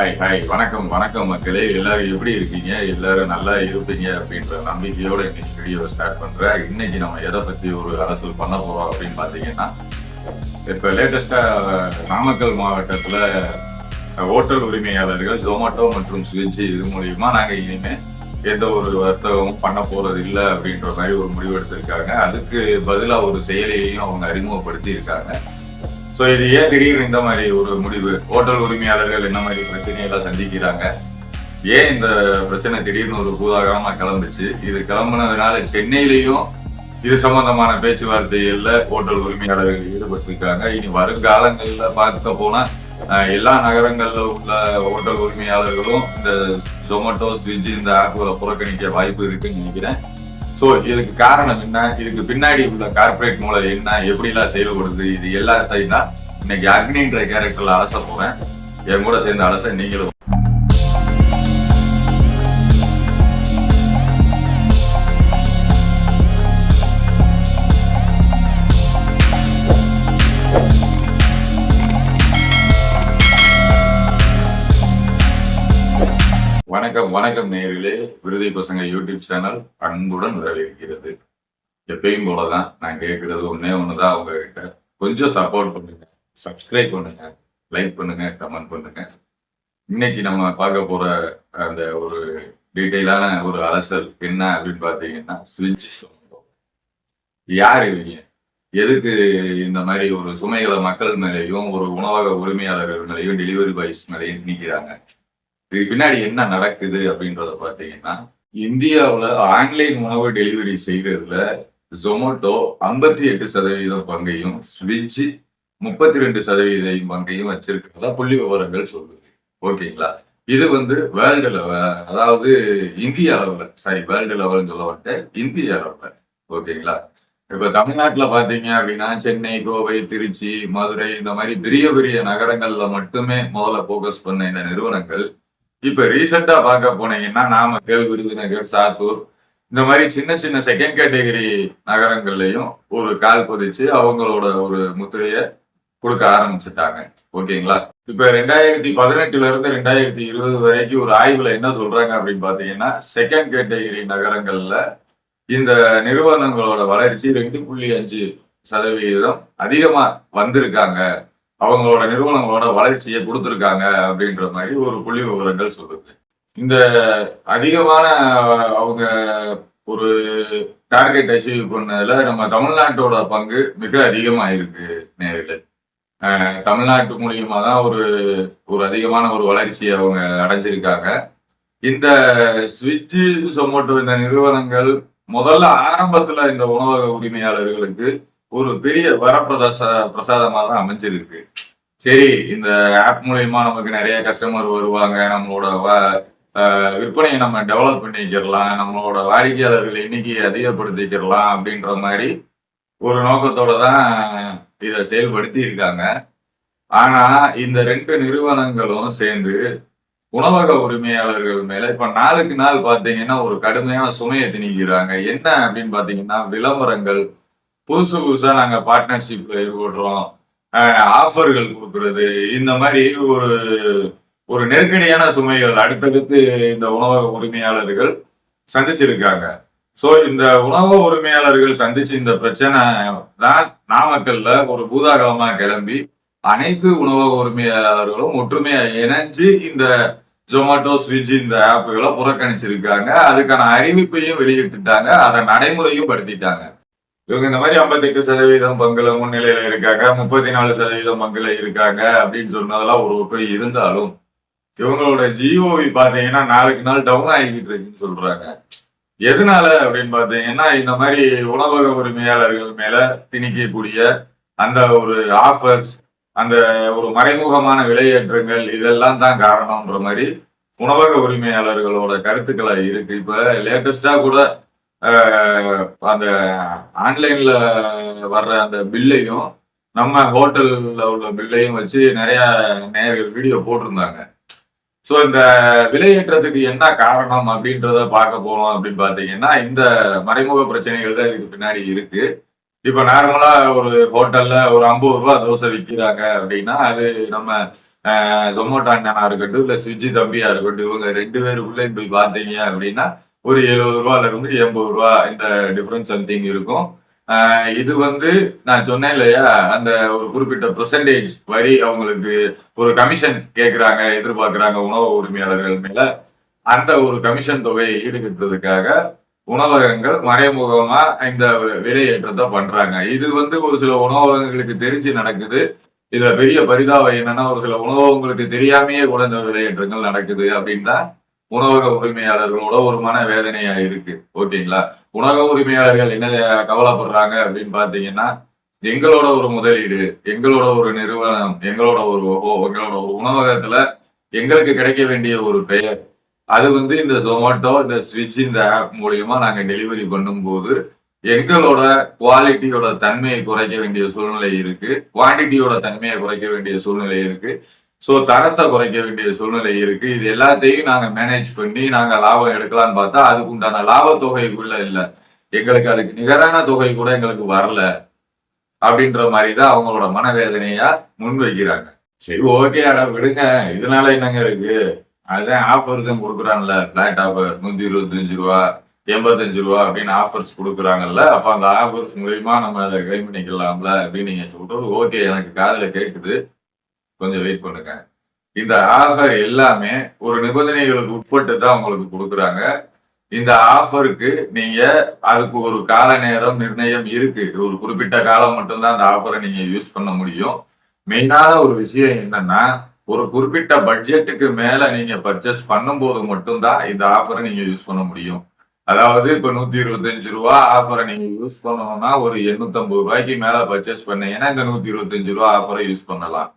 Hi வணக்கம் வணக்கம் மக்களே. எல்லாரும் எப்படி இருக்கீங்க? எல்லாரும் நல்லா இருப்பீங்க அப்படின்ற நம்பிக்கையோட இன்னைக்கு வீடியோ ஸ்டார்ட் பண்றேன். இன்னைக்கு நம்ம எதை பத்தி ஒரு அரசியல் பண்ண போறோம் அப்படின்னு பாத்தீங்கன்னா, இப்ப லேட்டஸ்டா நாமக்கல் மாவட்டத்துல ஹோட்டல் உரிமையாளர்கள் ஜொமேட்டோ மற்றும் ஸ்விக்கி இது மூலியமா நாங்க இனிமே எந்த ஒரு வர்த்தகமும் பண்ண போறது இல்லை அப்படின்ற மாதிரி ஒரு முடிவு எடுத்திருக்காங்க. அதுக்கு பதிலா ஒரு செயலியையும் அவங்க அறிமுகப்படுத்தி இருக்காங்க. ஸோ இது ஏன் திடீர்னு இந்த மாதிரி ஒரு முடிவு? ஹோட்டல் உரிமையாளர்கள் என்ன மாதிரி பிரச்சனையெல்லாம் சந்திக்கிறாங்க? ஏன் இந்த பிரச்சனை திடீர்னு ஒரு பூதாகரமா கிளம்புச்சு? இது கிளம்புனதுனால சென்னையிலையும் இது சம்பந்தமான பேச்சுவார்த்தைகள்ல ஹோட்டல் உரிமையாளர்கள் ஈடுபட்டிருக்காங்க. இனி வருங்காலங்கள்ல பார்க்க போனா எல்லா நகரங்கள்ல உள்ள ஹோட்டல் உரிமையாளர்களும் இந்த ஜொமேட்டோ ஸ்விக்கி இந்த ஆப்புகளை புறக்கணிக்க வாய்ப்பு இருக்குன்னு நினைக்கிறேன். ஸோ இதுக்கு காரணம் என்ன? இதுக்கு பின்னாடி உள்ள கார்பரேட் மூலம் என்ன, எப்படிலாம் செயல்படுது, இது எல்லாத்தையும் தான் இன்னைக்கு அக்னின்ற கேரக்டர்ல அலச போறேன். என் கூட சேர்ந்து அலச நீங்களும். வணக்கம் வணக்கம் நேயர்களே. விருதை பசங்க யூடியூப் சேனல் அன்புடன் வரவேற்கிறது. எப்பயும் போலதான் நான் கேட்கறது ஒன்னே ஒண்ணுதான், அவங்க கிட்ட கொஞ்சம் சப்போர்ட் பண்ணுங்க, சப்ஸ்கிரைப் பண்ணுங்க, லைக் பண்ணுங்க, கமெண்ட் பண்ணுங்க. இன்னைக்கு நம்ம பார்க்க போற அந்த ஒரு டீட்டெயிலான ஒரு அலசல் என்ன அப்படின்னு பாத்தீங்கன்னா, ஸ்விக்கி யார் இவங்க, எதுக்கு இந்த மாதிரி ஒரு சுமைகளை மக்கள் மேலேயும் ஒரு உணவக உரிமையாளர்கள் மேலேயும் டெலிவரி பாய்ஸ் மேலேயும் திணிக்கிறாங்க? இதுக்கு பின்னாடி என்ன நடக்குது அப்படின்றத பாத்தீங்கன்னா, இந்தியாவில் ஆன்லைன் உணவு டெலிவரி செய்யறதுல ஜொமேட்டோ 58% பங்கையும் ஸ்விக்கி 32% பங்கையும் வச்சிருக்கிறதா புள்ளி விவரங்கள் சொல்லுது. ஓகேங்களா? இது வேர்ல்டு லெவல், அதாவது இந்திய அளவுல, வேர்ல்டு லெவல்னு சொல்ல வந்துட்டேன், இந்திய அளவுல. ஓகேங்களா? இப்ப தமிழ்நாட்டுல பாத்தீங்க அப்படின்னா சென்னை, கோவை, திருச்சி, மதுரை இந்த மாதிரி பெரிய பெரிய நகரங்கள்ல மட்டுமே முதல்ல போக்கஸ் பண்ண இந்த நிறுவனங்கள் இப்ப ரீசெண்டா பார்க்க போனீங்கன்னா நாமக்கல், விருதுநகர், சாத்தூர் இந்த மாதிரி சின்ன சின்ன செகண்ட் கேட்டகரி நகரங்கள்லயும் ஒரு கால் பதிச்சு அவங்களோட ஒரு முத்திரைய கொடுக்க ஆரம்பிச்சுட்டாங்க. ஓகேங்களா? இப்ப 2018 இருந்து 2020 வரைக்கும் ஒரு ஆய்வுல என்ன சொல்றாங்க அப்படின்னு பாத்தீங்கன்னா, செகண்ட் கேட்டகரி நகரங்கள்ல இந்த நிறுவனங்களோட வளர்ச்சி 2.5% அதிகமா வந்திருக்காங்க, அவங்களோட நிறுவனங்களோட வளர்ச்சியை கொடுத்துருக்காங்க அப்படின்ற மாதிரி ஒரு புள்ளி விவரங்கள் சொல்லுது. இந்த அதிகமான அவங்க ஒரு டார்கெட் அச்சீவ் பண்ணதுல நம்ம தமிழ்நாட்டோட பங்கு மிக அதிகமா இருக்கு நேரில். தமிழ்நாட்டு மூலியமா தான் ஒரு ஒரு அதிகமான ஒரு வளர்ச்சியை அவங்க அடைஞ்சிருக்காங்க. இந்த ஸ்விக்கி, ஜொமேட்டோ இந்த நிறுவனங்கள் முதல்ல ஆரம்பத்துல இந்த உணவக உரிமையாளர்களுக்கு ஒரு பெரிய பிரசாதமா தான் அமைஞ்சிருக்கு. சரி, இந்த ஆப் மூலயமா நமக்கு நிறைய கஸ்டமர் வருவாங்க, நம்மளோட விற்பனையை நம்ம டெவலப் பண்ணிக்கிறலாம், நம்மளோட வாடிக்கையாளர்கள் எண்ணிக்கையை அதிகப்படுத்திக்கிறலாம் அப்படின்ற மாதிரி ஒரு நோக்கத்தோட தான் இதை செயல்படுத்தி இருக்காங்க. ஆனா இந்த 2 நிறுவனங்களும் சேர்ந்து உணவக உரிமையாளர்கள் மேல இப்ப நாளுக்கு நாள் பாத்தீங்கன்னா ஒரு கடுமையான சுமையை திணிக்கிறாங்க. என்ன அப்படின்னு பாத்தீங்கன்னா, விளம்பரங்கள், புதுசு புதுசா நாங்க பார்ட்னர்ஷிப்ல ஈடுபடுறோம், ஆஃபர்கள் கொடுக்கறது, இந்த மாதிரி ஒரு ஒரு நெருக்கடியான சுமைகள் அடுத்தடுத்து இந்த உணவக உரிமையாளர்கள் சந்திச்சிருக்காங்க. சோ இந்த உணவு உரிமையாளர்கள் சந்திச்ச இந்த பிரச்சனை தான் நாமக்கல்ல ஒரு பூதாகரமா கிளம்பி அனைத்து உணவக உரிமையாளர்களும் ஒற்றுமையா இணைஞ்சு இந்த ஜொமேட்டோ, ஸ்விக்கி இந்த ஆப்புகளை புறக்கணிச்சிருக்காங்க. அதுக்கான அறிவிப்பையும் வெளியிட்டுட்டாங்க, அதை நடைமுறையும் படுத்திட்டாங்க. இவங்க இந்த மாதிரி 58% பங்குல முன்னிலையில இருக்காங்க, 34% பங்குல இருக்காங்க அப்படின்னு சொன்னதெல்லாம் ஒரு பக்கம் இருந்தாலும், இவங்களோட ஜிஓவி பாத்தீங்கன்னா நாளுக்கு நாள் டவுன் ஆகிக்கிட்டு இருக்குன்னு சொல்றாங்க. எதனால அப்படின்னு பாத்தீங்கன்னா, இந்த மாதிரி உணவக உரிமையாளர்கள் மேல திணிக்கக்கூடிய அந்த ஒரு ஆஃபர்ஸ், அந்த ஒரு மறைமுகமான விலையேற்றங்கள் இதெல்லாம் தான் காரணம்ன்ற மாதிரி உணவக உரிமையாளர்களோட கருத்துக்களா இருக்கு. இப்ப லேட்டஸ்டா கூட அந்த ஆன்லைன்ல வர்ற அந்த பில்லையும் நம்ம ஹோட்டல்ல உள்ள பில்லையும் வச்சு நிறைய நேயர்கள் வீடியோ போட்டிருந்தாங்க. ஸோ இந்த விலையேற்றத்துக்கு என்ன காரணம் அப்படின்றத பார்க்க போறோம் அப்படின்னு பாத்தீங்கன்னா, இந்த மறைமுக பிரச்சனைகள் தான் இதுக்கு பின்னாடி இருக்கு. இப்ப நார்மலா ஒரு ஹோட்டல்ல ஒரு 50 ரூபா தோசை விற்கிறாங்க அப்படின்னா, அது நம்ம ஜொமேட்டோ அண்ணனா இருக்கட்டும் இல்ல ஸ்விட்சி தம்பியா இருக்கட்டும், இவங்க 2 பேருக்குள்ளயும் போய் பார்த்தீங்க அப்படின்னா ஒரு 70 இருந்து 80 இந்த டிஃபரன்ஸ் சம்திங் இருக்கும். இது வந்து நான் சொன்னேன் இல்லையா, அந்த ஒரு குறிப்பிட்ட பெர்சன்டேஜ் வரி அவங்களுக்கு ஒரு கமிஷன் கேட்கிறாங்க, எதிர்பார்க்கிறாங்க உணவு உரிமையாளர்கள் மேல. அந்த ஒரு கமிஷன் தொகையை ஈடுகட்டுறதுக்காக உணவகங்கள் மறைமுகமா இந்த விலையேற்றத்தை பண்றாங்க. இது வந்து ஒரு சில உணவகங்களுக்கு தெரிஞ்சு நடக்குது. இதுல பெரிய பரிதாபம் என்னன்னா, ஒரு சில உணவகங்களுக்கு தெரியாமையே கூட இந்த விலையேற்றங்கள் நடக்குது அப்படின்னா உணவக உரிமையாளர்களோட ஒரு மன வேதனையா இருக்கு. ஓகேங்களா? உணவக உரிமையாளர்கள் என்ன கவலைப்படுறாங்க அப்படின்னு பாத்தீங்கன்னா, எங்களோட ஒரு முதலீடு, எங்களோட ஒரு நிறுவனம், எங்களோட ஒரு உணவகத்துல எங்களுக்கு கிடைக்க வேண்டிய ஒரு பெயர், அது வந்து இந்த ஜொமேட்டோ, இந்த ஸ்விட்ச் இந்த ஆப் மூலியமா நாங்க டெலிவரி பண்ணும்போது எங்களோட குவாலிட்டியோட தன்மையை குறைக்க வேண்டிய சூழ்நிலை இருக்கு, குவான்டிட்டியோட தன்மையை குறைக்க வேண்டிய சூழ்நிலை இருக்கு, ஸோ தரத்தை குறைக்க வேண்டிய சூழ்நிலை இருக்கு. இது எல்லாத்தையும் நாங்க மேனேஜ் பண்ணி நாங்க லாபம் எடுக்கலாம்னு பார்த்தா அதுக்கு உண்டான லாப தொகைக்குள்ள இல்ல, எங்களுக்கு அதுக்கு நிகரான தொகை கூட எங்களுக்கு வரல அப்படின்ற மாதிரிதான் அவங்களோட மனவேதனையா முன்வைக்கிறாங்க. சரி, ஓகே, அட விடுங்க, இதனால என்னங்க இருக்கு, அதுதான் ஆஃபர் தான் கொடுக்குறான்ல, பிளாட் ஆஃபர் ரூ. 125 ரூ. 85 அப்படின்னு ஆஃபர்ஸ் கொடுக்குறாங்கல்ல, அப்ப அந்த ஆஃபர்ஸ் மூலியமா நம்ம அதை கிளைம் பண்ணிக்கலாம்ல அப்படின்னு நீங்க சொல்றது ஓகே, எனக்கு காதுல கேட்குது. கொஞ்சம் வெயிட் பண்ணுங்க. இந்த ஆஃபர் எல்லாமே ஒரு நிபந்தனைகளுக்கு உட்பட்டு தான் உங்களுக்கு கொடுக்குறாங்க. இந்த ஆஃபருக்கு நீங்க அதுக்கு ஒரு கால நேரம் நிர்ணயம் இருக்கு. ஒரு குறிப்பிட்ட காலம் மட்டும்தான் அந்த ஆஃபரை நீங்க யூஸ் பண்ண முடியும். மெயினான ஒரு விஷயம் என்னன்னா, ஒரு குறிப்பிட்ட பட்ஜெட்டுக்கு மேல நீங்க பர்ச்சேஸ் பண்ணும்போது மட்டும்தான் இந்த ஆஃபரை நீங்க யூஸ் பண்ண முடியும். அதாவது இப்ப ரூ. 125 ஆஃபரை நீங்க யூஸ் பண்ணணும்னா ஒரு ரூ. 850 மேல பர்ச்சேஸ் பண்ணீங்கன்னா இந்த ரூ. 125 ஆஃபரை யூஸ் பண்ணலாம்.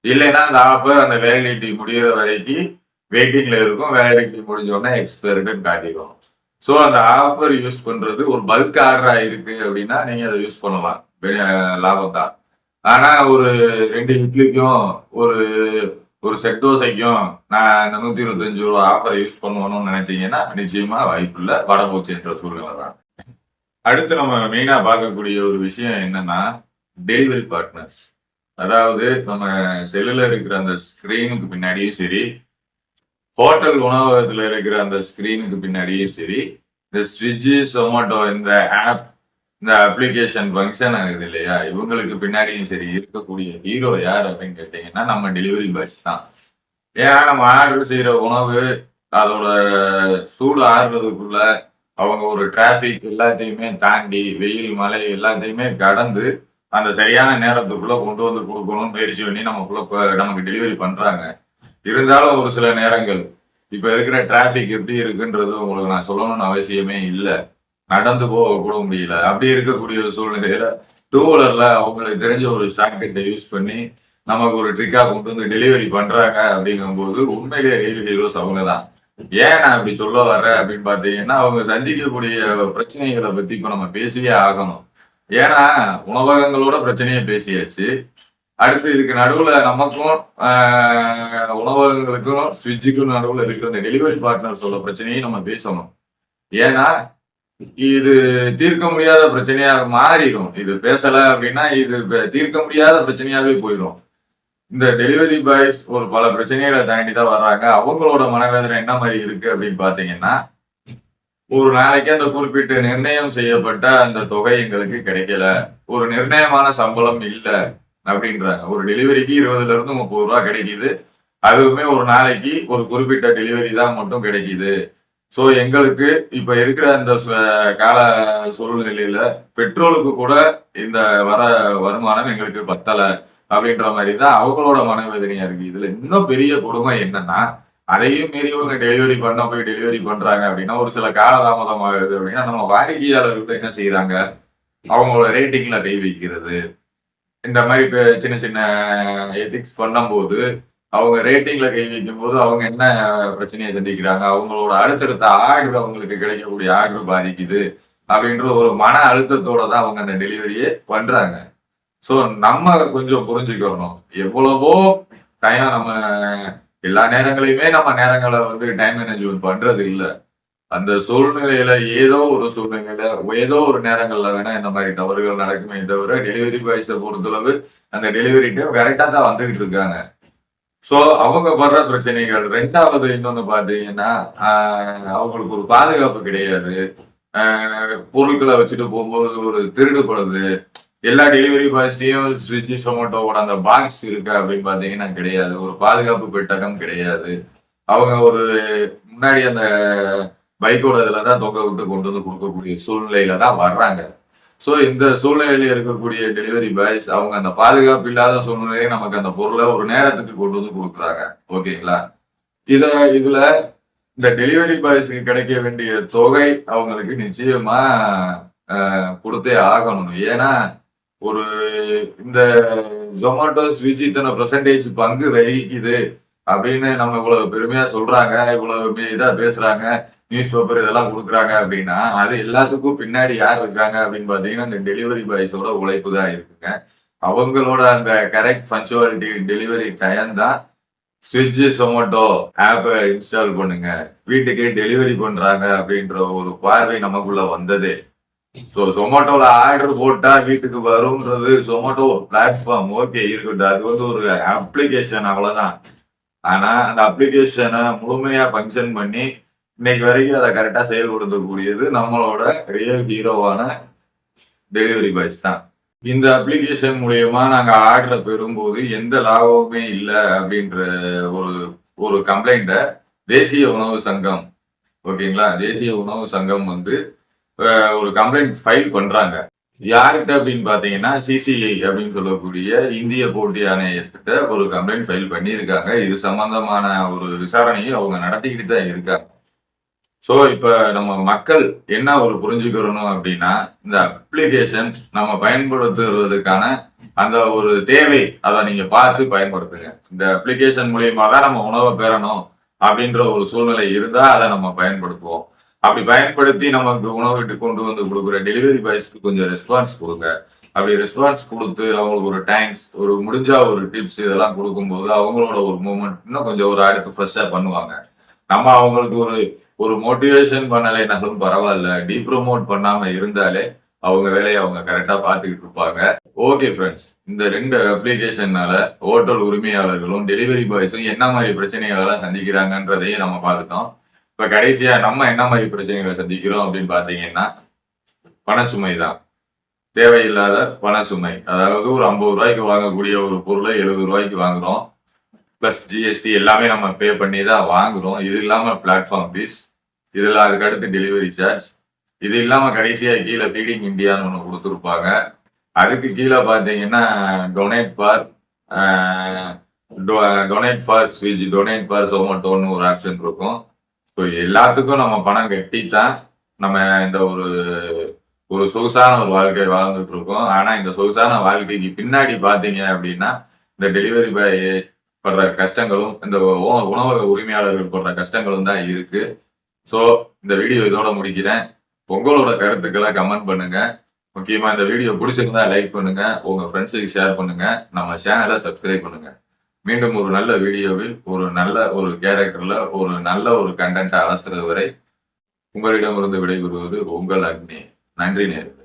இல்லைன்னா அந்த ஆஃபர் அந்த வேலிடிட்டி முடிகிற வரைக்கும் வெயிட்டிங்ல இருக்கும். வேலிடிட்டி முடிஞ்ச உடனே எக்ஸ்பயர்டுன்னு காட்டிடும். ஸோ அந்த ஆஃபர் யூஸ் பண்றது ஒரு பல்க் ஆர்டரா இருக்கு அப்படின்னா நீங்க அதை யூஸ் பண்ணலாம், லாபம் தான். ஆனா ஒரு 2 இட்லிக்கும் ஒரு ஒரு செட் தோசைக்கும் நான் இந்த ரூ. 125 ஆஃபரை யூஸ் பண்ணுவோம்னு நினைச்சீங்கன்னா நிச்சயமா வாய்ப்பு இல்லை, வடமூச்சுன்ற சூழ்நிலை தான். அடுத்து நம்ம மெயினா பார்க்கக்கூடிய ஒரு விஷயம் என்னன்னா, டெலிவரி பார்ட்னர்ஸ். அதாவது நம்ம செல்லுல இருக்கிற அந்த ஸ்கிரீனுக்கு பின்னாடியும் சரி, ஹோட்டல் உணவகத்துல இருக்கிற அந்த ஸ்கிரீனுக்கு பின்னாடியும் சரி, இந்த ஸ்விக்கி, சொமேட்டோ இந்த ஆப், இந்த அப்ளிகேஷன் ஃபங்க்ஷன் ஆகுது இல்லையா, இவங்களுக்கு பின்னாடியும் சரி இருக்கக்கூடிய ஹீரோ யார் அப்படின்னு கேட்டீங்கன்னா நம்ம டெலிவரி பாய்ஸ் தான். ஏன்னா நம்ம ஆர்டர் செய்யற உணவு அதோட சூடு ஆறுறதுக்குள்ள அவங்க ஒரு டிராபிக் எல்லாத்தையுமே தாண்டி வெயில் மழை எல்லாத்தையுமே கடந்து அந்த சரியான நேரத்துக்குள்ள கொண்டு வந்து கொடுக்கணும்னு முயற்சி பண்ணி நமக்கு டெலிவரி பண்றாங்க. இருந்தாலும் ஒரு சில நேரங்கள் இப்ப இருக்கிற டிராபிக் எப்படி இருக்குன்றது உங்களுக்கு நான் சொல்லணும்னு அவசியமே இல்லை, நடந்து போக கூட முடியல. அப்படி இருக்கக்கூடிய ஒரு சூழ்நிலையில டூ வீலர்ல அவங்களுக்கு தெரிஞ்ச ஒரு ஷார்ட்கட்டை யூஸ் பண்ணி நமக்கு ஒரு ட்ரிக்கா கொண்டு வந்து டெலிவரி பண்றாங்க. அப்படிங்கும்போது உண்மையிலேயே ரியல் ஹீரோஸ் அவங்க தான். ஏன் நான் இப்படி சொல்ல வர்றேன் அப்படின்னு பாத்தீங்கன்னா, அவங்க சந்திக்கக்கூடிய பிரச்சனைகளை பத்தி இப்ப நம்ம பேசியே ஆகணும். ஏன்னா உணவகங்களோட பிரச்சனையை பேசியாச்சு, அடுத்து இதுக்கு நடுவுல நமக்கும் உணவகங்களுக்கும் ஸ்விட்சுக்கும் நடுவுல இருக்கிற இந்த டெலிவரி பார்ட்னர்ஸோட பிரச்சனையும் நம்ம பேசணும். ஏன்னா இது தீர்க்க முடியாத பிரச்சனையா மாறிடும். இது பேசல அப்படின்னா இது தீர்க்க முடியாத பிரச்சனையாவே போயிடும். இந்த டெலிவரி பாய்ஸ் ஒரு பல பிரச்சனைகளை தாண்டி தான் வர்றாங்க. அவங்களோட மனவேதனை என்ன மாதிரி இருக்கு அப்படின்னு பாத்தீங்கன்னா, ஒரு நாளைக்கு அந்த குறிப்பிட்ட நிர்ணயம் செய்யப்பட்ட அந்த தொகை எங்களுக்கு கிடைக்கல, ஒரு நிர்ணயமான சம்பளம் இல்ல அப்படின்றாங்க. ஒரு டெலிவரிக்கு 20 இருந்து 30 ரூபா கிடைக்குது, அதுவுமே ஒரு நாளைக்கு ஒரு குறிப்பிட்ட டெலிவரி தான் மட்டும் கிடைக்குது. ஸோ எங்களுக்கு இப்ப இருக்கிற அந்த கால சூழ்நிலையில பெட்ரோலுக்கு கூட இந்த வர வருமானம் எங்களுக்கு பத்தல அப்படின்ற மாதிரி தான் அவங்களோட மனவேதனையா இருக்கு. இதுல இன்னும் பெரிய கொடுமை என்னன்னா, அதையும் மீறி இவங்க போய் டெலிவரி பண்றாங்க அப்படின்னா ஒரு சில காலதாமதம் ஆகுது அப்படின்னா நம்ம வாடிக்கையாளர்கள் என்ன செய்யறாங்க, அவங்களோட ரேட்டிங்ல கை வைக்கிறது, இந்த மாதிரி சின்ன சின்ன எதிக்ஸ் பண்ணும்போது அவங்க ரேட்டிங்ல கை வைக்கும் போது அவங்க என்ன பிரச்சனையை சந்திக்கிறாங்க, அவங்களோட அடுத்தடுத்த ஆர்டர் அவங்களுக்கு கிடைக்கக்கூடிய ஆர்டர் பாதிக்குது அப்படின்ற ஒரு மன அழுத்தத்தோட தான் அவங்க அந்த டெலிவரியே பண்றாங்க. ஸோ நம்ம கொஞ்சம் புரிஞ்சுக்கணும். எவ்வளவோ டைம் நம்ம எல்லா நேரங்களையுமே நம்ம நேரங்களை வந்து டைம் மேனேஜ்மெண்ட் பண்றது இல்ல. அந்த சூழ்நிலையில ஏதோ ஒரு சூழ்நிலையில ஏதோ ஒரு நேரங்கள்ல வேணா இந்த மாதிரி தவறுகள் நடக்குமே தவிர டெலிவரி பாய்ஸை பொறுத்தளவு அந்த டெலிவரி டைம் கரெக்டா தான் வந்துகிட்டு இருக்காங்க. சோ அவங்க படுற பிரச்சனைகள். 2வது இன்னொன்னு பாத்தீங்கன்னா, அவங்களுக்கு ஒரு பாதுகாப்பு கிடையாது. பொருட்கள வச்சுட்டு போகும்போது ஒரு திருடுபடுது. எல்லா டெலிவரி பாய்ஸ்லயும் ஸ்விக்கி, சொமேட்டோவோட அந்த பாக்ஸ் இருக்கா அப்படின்னு பாத்தீங்கன்னா கிடையாது. ஒரு பாதுகாப்பு பெட்டகம் கிடையாது. அவங்க ஒரு முன்னாடி அந்த பைக்கோட இதுல தான் தொங்க விட்டு கொண்டு வந்து கொடுக்கக்கூடிய சூழ்நிலையில தான் வர்றாங்க. சோ இந்த சூழ்நிலையில இருக்கக்கூடிய டெலிவரி பாய்ஸ் அவங்க அந்த பாதுகாப்பு இல்லாத சூழ்நிலையை நமக்கு அந்த பொருளை ஒரு நேரத்துக்கு கொண்டு வந்து கொடுக்குறாங்க. ஓகேங்களா? இத இதுல இந்த டெலிவரி பாய்ஸ்க்கு கிடைக்க வேண்டிய தொகை அவங்களுக்கு நிச்சயமா கொடுத்தே ஆகணும். ஏன்னா ஒரு இந்த ஜொமேட்டோ, ஸ்விக்கி இத்தனை பெர்சன்டேஜ் பங்கு வகிக்குது அப்படின்னு நம்ம இவ்வளவு பெருமையா சொல்றாங்க, இவ்வளவு இதா பேசுறாங்க, நியூஸ் பேப்பர் இதெல்லாம் கொடுக்குறாங்க அப்படின்னா, அது எல்லாத்துக்கும் பின்னாடி யார் இருக்காங்க அப்படின்னு பாத்தீங்கன்னா, இந்த டெலிவரி பாய்ஸோட உழைப்பு தான் இருக்குங்க. அவங்களோட அந்த கரெக்ட் பங்க்சுவாலிட்டி டெலிவரி டைம் தான் ஸ்விக்கி, சொமேட்டோ ஆப்பை இன்ஸ்டால் பண்ணுங்க, வீட்டுக்கே டெலிவரி பண்றாங்க அப்படின்ற ஒரு பார்வை நமக்குள்ள வந்ததே. ஸோ சொமேட்டோல ஆர்டர் போட்டா வீட்டுக்கு வரும்ன்றது சொமேட்டோ ஒரு பிளாட்ஃபார்ம், ஓகே இருக்கட்டும். அது வந்து ஒரு அப்ளிகேஷன் அவ்வளவுதான். ஆனா அந்த அப்ளிகேஷனை முழுமையா ஃபங்க்ஷன் பண்ணி இன்னைக்கு வரைக்கும் அதை கரெக்டா செயல்படுத்தக்கூடியது நம்மளோட ரியல் ஹீரோவான டெலிவரி பாய்ஸ் தான். இந்த அப்ளிகேஷன் மூலியமா நாங்க ஆர்டரை பெறும்போது எந்த லாபமுமே இல்லை அப்படின்ற ஒரு ஒரு கம்ப்ளைண்ட தேசிய உணவு சங்கம், ஓகேங்களா, தேசிய உணவு சங்கம் வந்து ஒரு கம்ப்ளைண்ட் ஃபைல் பண்றாங்க. யார்கிட்ட அப்படின்னு பாத்தீங்கன்னா சிசிஐ அப்படின்னு சொல்லக்கூடிய இந்திய போட்டி ஆணையத்திட்ட ஒரு கம்ப்ளைண்ட் ஃபைல் பண்ணியிருக்காங்க. இது சம்பந்தமான ஒரு விசாரணையை அவங்க நடத்திக்கிட்டு தான் இருக்காங்க. சோ இப்ப நம்ம மக்கள் என்ன ஒரு புரிஞ்சுக்கிறணும் அப்படின்னா, இந்த அப்ளிகேஷன் நம்ம பயன்படுத்துவதற்கான அந்த ஒரு தேவை, அதை நீங்க பார்த்து பயன்படுத்துங்க. இந்த அப்ளிகேஷன் மூலியமா தான் நம்ம உணவை பெறணும் அப்படின்ற ஒரு சூழ்நிலை இருந்தா அதை நம்ம பயன்படுத்துவோம். அப்படி பயன்படுத்தி நமக்கு உணவு கொண்டு வந்து கொடுக்குற டெலிவரி பாய்ஸ்க்கு கொஞ்சம் ரெஸ்பான்ஸ் கொடுங்க. அப்படி ரெஸ்பான்ஸ் கொடுத்து அவங்களுக்கு ஒரு தேங்க்ஸ், ஒரு முடிஞ்சா ஒரு டிப்ஸ் இதெல்லாம் கொடுக்கும்போது அவங்களோட ஒரு மூமெண்ட் இன்னும் கொஞ்சம் ஒரு அடுத்து ஃப்ரெஷ்ஷா பண்ணுவாங்க. நம்ம அவங்களுக்கு ஒரு ஒரு மோட்டிவேஷன் பண்ணலைனாலும் பரவாயில்ல, டீப்ரமோட் பண்ணாம இருந்தாலே அவங்க வேலையை அவங்க கரெக்டா பார்த்துக்கிட்டு இருப்பாங்க. ஓகே ஃப்ரெண்ட்ஸ், இந்த 2 அப்ளிகேஷன்னால ஹோட்டல் உரிமையாளர்களும் டெலிவரி பாய்ஸும் என்ன மாதிரி பிரச்சனைகள் எல்லாம் சந்திக்கிறாங்கன்றதையும் நம்ம பார்த்துட்டோம். இப்ப கடைசியா நம்ம என்ன மாதிரி பிரச்சனைகளை சந்திக்கிறோம் அப்படின்னு பாத்தீங்கன்னா, பணச்சுமை தான். தேவையில்லாத பணச்சுமை. அதாவது ஒரு 50 ரூபாய்க்கு வாங்கக்கூடிய ஒரு பொருளை 70 ரூபாய்க்கு வாங்குறோம். பிளஸ் ஜிஎஸ்டி எல்லாமே நம்ம பே பண்ணி தான் வாங்குறோம். இது இல்லாம பிளாட்ஃபார்ம் ஃபீஸ், இதுல அதுக்கு அடுத்து டெலிவரி சார்ஜ், இது இல்லாம கடைசியா கீழே ஃபீடிங் இந்தியான்னு ஒன்று கொடுத்துருப்பாங்க. அதுக்கு கீழே பார்த்தீங்கன்னா donate for Swiggy, donate for சொமேட்டோன்னு ஒரு ஆப்ஷன் இருக்கும். ஸோ எல்லாத்துக்கும் நம்ம பணம் கட்டி தான் நம்ம இந்த ஒரு ஒரு சொகுசான ஒரு வாழ்க்கை வாழ்ந்துட்டு இருக்கோம். ஆனா இந்த சொகுசான வாழ்க்கைக்கு பின்னாடி பாத்தீங்க அப்படின்னா இந்த டெலிவரி பாய் படுற கஷ்டங்களும் இந்த உணவக உரிமையாளர்கள் படுற கஷ்டங்களும் தான் இருக்கு. ஸோ இந்த வீடியோ இதோட முடிக்கிறேன். உங்களோட கருத்துக்களை கமெண்ட் பண்ணுங்க. முக்கியமா இந்த வீடியோ பிடிச்சிருந்தா லைக் பண்ணுங்க, உங்க ஃப்ரெண்ட்ஸுக்கு ஷேர் பண்ணுங்க, நம்ம சேனலை சப்ஸ்கிரைப் பண்ணுங்க. மீண்டும் ஒரு நல்ல வீடியோவில் ஒரு நல்ல ஒரு கேரக்டர்ல ஒரு நல்ல ஒரு கண்டென்ட்டை அலசுறது வரை உங்களிடமிருந்து விடைபெறுவது உங்கள் அக்னி. நன்றி நேயர்களே.